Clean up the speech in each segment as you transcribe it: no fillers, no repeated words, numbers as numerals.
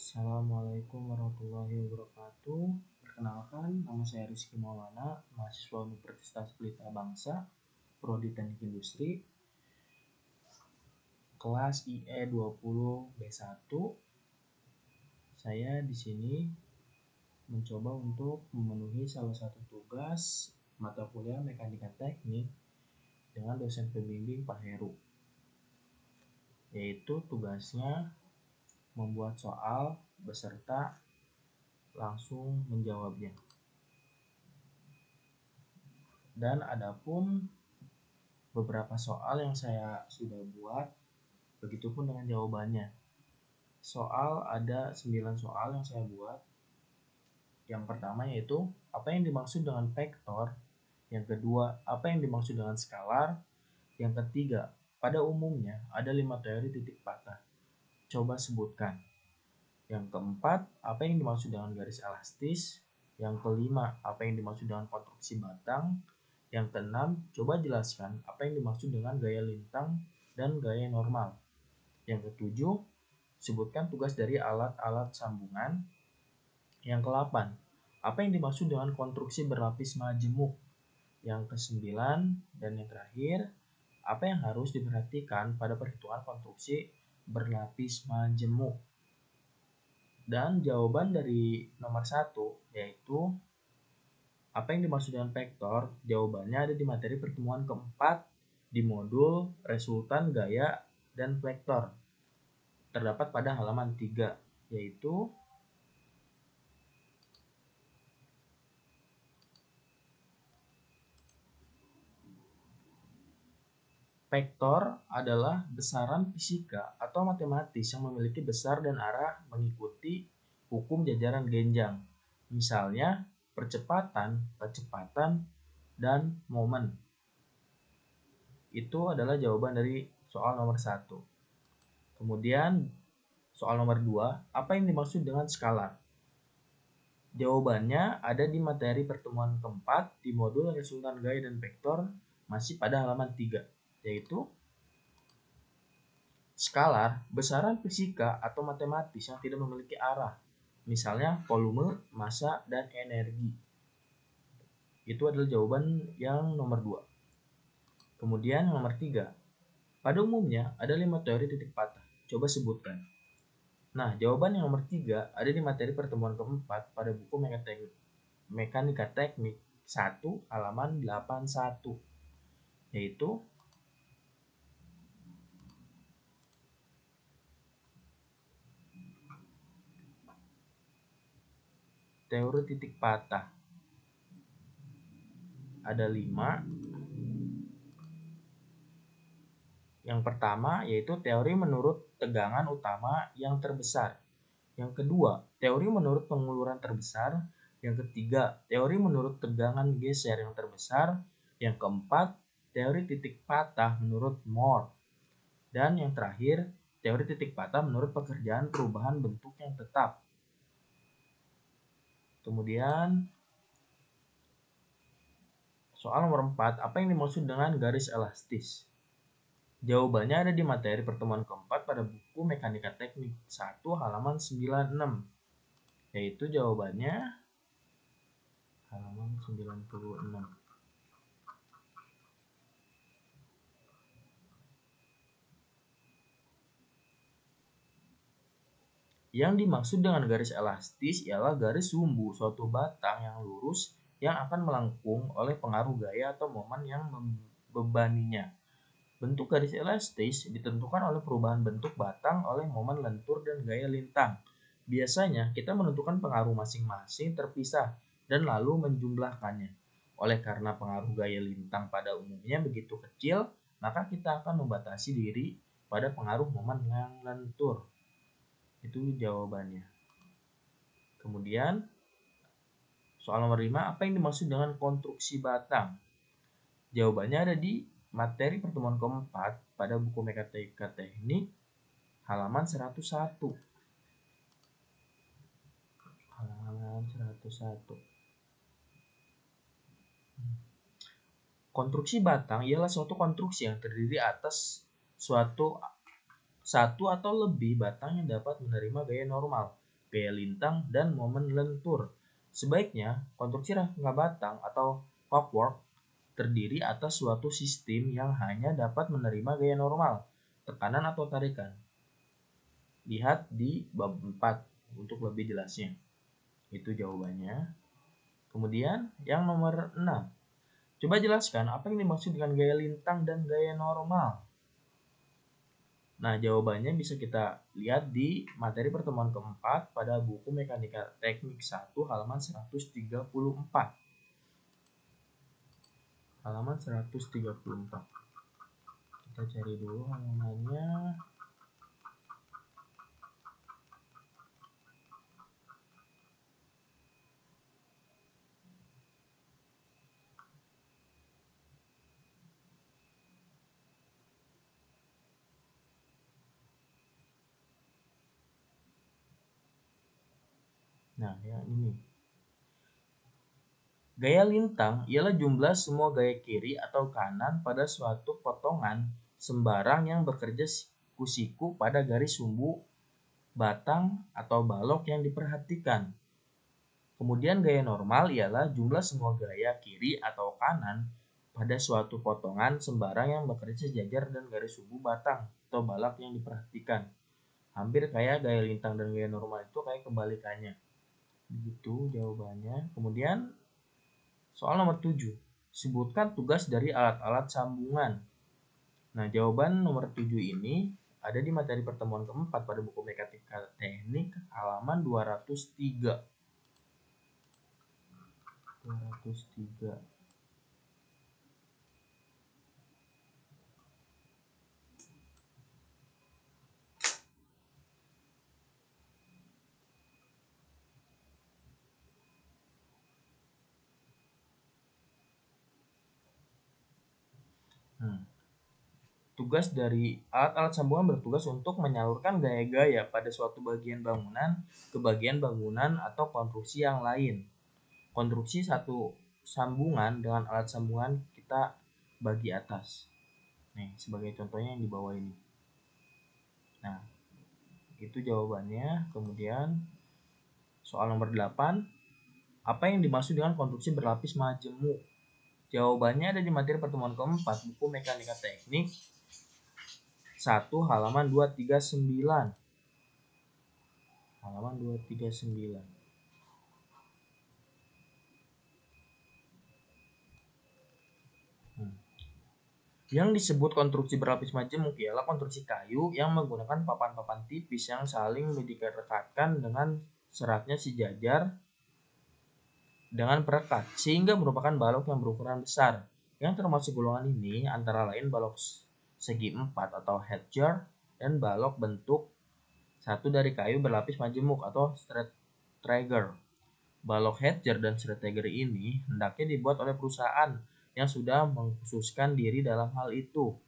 Assalamualaikum warahmatullahi wabarakatuh. Perkenalkan, nama saya Rizky Maulana, mahasiswa Universitas Pelita Bangsa, Prodi Teknik Industri, kelas IE 20 B1. Saya di sini mencoba untuk memenuhi salah satu tugas mata kuliah Mekanika Teknik dengan dosen pembimbing Pak Heru, yaitu tugasnya membuat soal beserta langsung menjawabnya. Dan adapun beberapa soal yang saya sudah buat, begitupun dengan jawabannya. Soal ada 9 soal yang saya buat. Yang pertama yaitu apa yang dimaksud dengan vektor, yang kedua apa yang dimaksud dengan skalar, yang ketiga pada umumnya ada 5 teori titik patah, coba sebutkan. Yang keempat, apa yang dimaksud dengan garis elastis. Yang kelima, apa yang dimaksud dengan konstruksi batang. Yang keenam, coba jelaskan apa yang dimaksud dengan gaya lintang dan gaya normal. Yang ketujuh, sebutkan tugas dari alat-alat sambungan. Yang ke-8, apa yang dimaksud dengan konstruksi berlapis majemuk. Yang ke-9 dan yang terakhir, apa yang harus diperhatikan pada perhitungan konstruksi berlapis majemuk. Dan jawaban dari nomor 1 yaitu apa yang dimaksud dengan vektor, jawabannya ada di materi pertemuan keempat di modul resultan gaya dan vektor. Terdapat pada halaman 3, yaitu vektor adalah besaran fisika atau matematis yang memiliki besar dan arah mengikuti hukum jajaran genjang. Misalnya, percepatan, kecepatan, dan momen. Itu adalah jawaban dari soal nomor 1. Kemudian, soal nomor 2, apa yang dimaksud dengan skalar? Jawabannya ada di materi pertemuan keempat di modul resultan gaya dan vektor, masih pada halaman 3, yaitu skalar, besaran fisika atau matematis yang tidak memiliki arah, misalnya volume, massa, dan energi. Itu adalah jawaban yang nomor 2. Kemudian nomor 3, pada umumnya ada 5 teori titik patah, coba sebutkan. Nah, jawaban yang nomor 3 ada di materi pertemuan keempat pada buku Mekanika Teknik 1 halaman 81, yaitu teori titik patah. Ada 5. Yang pertama yaitu teori menurut tegangan utama yang terbesar. Yang kedua, teori menurut penguluran terbesar. Yang ketiga, teori menurut tegangan geser yang terbesar. Yang keempat, teori titik patah menurut Moore. Dan yang terakhir, teori titik patah menurut pekerjaan perubahan bentuk yang tetap. Kemudian, soal nomor 4, apa yang dimaksud dengan garis elastis? Jawabannya ada di materi pertemuan keempat pada buku Mekanika Teknik 1 halaman 96, yaitu jawabannya halaman 96. Yang dimaksud dengan garis elastis ialah garis sumbu suatu batang yang lurus yang akan melengkung oleh pengaruh gaya atau momen yang membebaninya. Bentuk garis elastis ditentukan oleh perubahan bentuk batang oleh momen lentur dan gaya lintang. Biasanya kita menentukan pengaruh masing-masing terpisah dan lalu menjumlahkannya. Oleh karena pengaruh gaya lintang pada umumnya begitu kecil, maka kita akan membatasi diri pada pengaruh momen yang lentur. Itu jawabannya. Kemudian soal nomor 5, apa yang dimaksud dengan konstruksi batang? Jawabannya ada di materi pertemuan keempat pada buku Mekanika Teknik halaman 101. Halaman 101. Konstruksi batang ialah suatu konstruksi yang terdiri atas satu atau lebih batang yang dapat menerima gaya normal gaya lintang, dan momen lentur. Sebaiknya, konstruksi rangka batang atau cockwork terdiri atas suatu sistem yang hanya dapat menerima gaya normal, tekanan atau tarikan. Lihat di bab 4 untuk lebih jelasnya. Itu jawabannya. Kemudian yang nomor 6. Coba jelaskan apa yang dimaksud dengan gaya lintang dan gaya normal. Nah, jawabannya bisa kita lihat di materi pertemuan keempat pada buku Mekanika Teknik 1 halaman 134. Halaman 134. Kita cari dulu halamannya. Nah, yang ini. Gaya lintang ialah jumlah semua gaya kiri atau kanan pada suatu potongan sembarang yang bekerja siku-siku pada garis sumbu, batang, atau balok yang diperhatikan. Kemudian gaya normal ialah jumlah semua gaya kiri atau kanan pada suatu potongan sembarang yang bekerja sejajar dan garis sumbu, batang, atau balok yang diperhatikan. Hampir kayak gaya lintang dan gaya normal itu kayak kebalikannya. Begitu jawabannya. Kemudian soal nomor 7. Sebutkan tugas dari alat-alat sambungan. Nah, jawaban nomor 7 ini ada di materi pertemuan keempat pada buku Mekanika Teknik halaman 203. 203. Tugas dari alat-alat sambungan bertugas untuk menyalurkan gaya-gaya pada suatu bagian bangunan ke bagian bangunan atau konstruksi yang lain. Konstruksi satu sambungan dengan alat sambungan kita bagi atas. Nih, sebagai contohnya yang di bawah ini. Nah, itu jawabannya. Kemudian soal nomor 8. Apa yang dimaksud dengan konstruksi berlapis majemuk? Jawabannya ada di materi pertemuan keempat buku Mekanika Teknik 1 halaman 239. Halaman 239. Yang disebut konstruksi berlapis majemuk ialah konstruksi kayu yang menggunakan papan-papan tipis yang saling didekatkan dengan seratnya sejajar dengan perekat, sehingga merupakan balok yang berukuran besar. Yang termasuk golongan ini antara lain balok segi 4 atau hedger dan balok bentuk satu dari kayu berlapis majemuk atau straight trigger. Balok hedger dan straight trigger ini hendaknya dibuat oleh perusahaan yang sudah mengkhususkan diri dalam hal itu.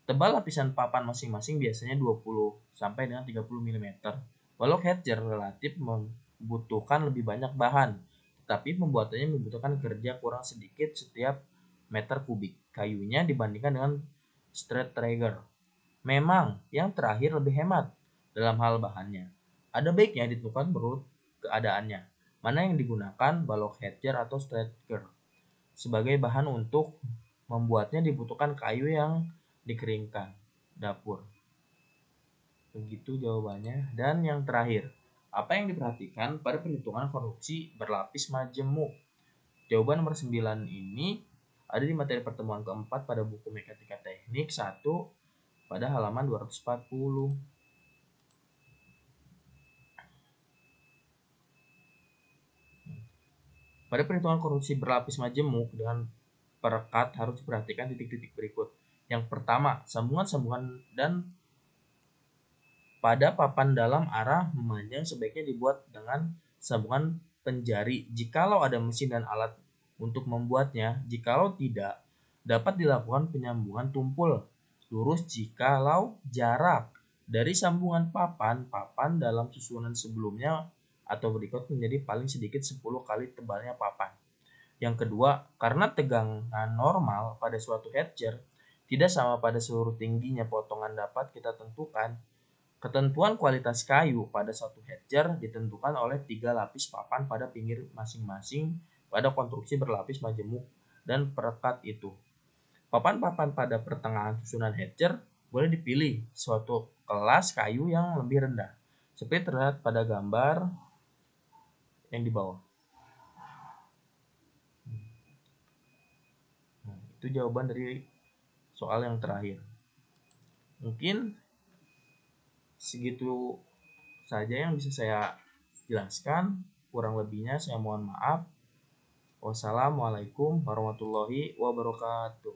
Tebal lapisan papan masing-masing biasanya 20 sampai dengan 30 mm. Balok hedger relatif membutuhkan lebih banyak bahan, tetapi pembuatannya membutuhkan kerja kurang sedikit setiap meter kubik kayunya dibandingkan dengan straight trigger. Memang yang terakhir lebih hemat dalam hal bahannya. Ada baiknya ditentukan menurut keadaannya, mana yang digunakan balok hedger atau straight trigger. Sebagai bahan untuk membuatnya dibutuhkan kayu yang dikeringkan dapur. Begitu jawabannya. Dan yang terakhir, apa yang diperhatikan pada perhitungan konstruksi berlapis majemuk? Jawaban nomor 9 ini ada di materi pertemuan keempat pada buku Mekanika Teknik 1 pada halaman 240. Pada perhitungan konstruksi berlapis majemuk dengan perekat harus diperhatikan titik-titik berikut. Yang pertama, sambungan-sambungan dan pada papan dalam arah memanjang sebaiknya dibuat dengan sambungan penjari jikalau ada mesin dan alat untuk membuatnya. Jikalau tidak, dapat dilakukan penyambungan tumpul lurus jikalau jarak dari sambungan papan dalam susunan sebelumnya atau berikut menjadi paling sedikit 10 kali tebalnya papan. Yang kedua, karena tegangan normal pada suatu hedger tidak sama pada seluruh tingginya potongan dapat kita tentukan Ketentuan kualitas kayu pada satu hedger ditentukan oleh 3 lapis papan pada pinggir masing-masing pada konstruksi berlapis majemuk dan perekat itu. Papan-papan pada pertengahan susunan hedger boleh dipilih suatu kelas kayu yang lebih rendah, seperti terlihat pada gambar yang di bawah. Itu jawaban dari soal yang terakhir. Mungkin segitu saja yang bisa saya jelaskan. Kurang lebihnya saya mohon maaf. Wassalamualaikum warahmatullahi wabarakatuh.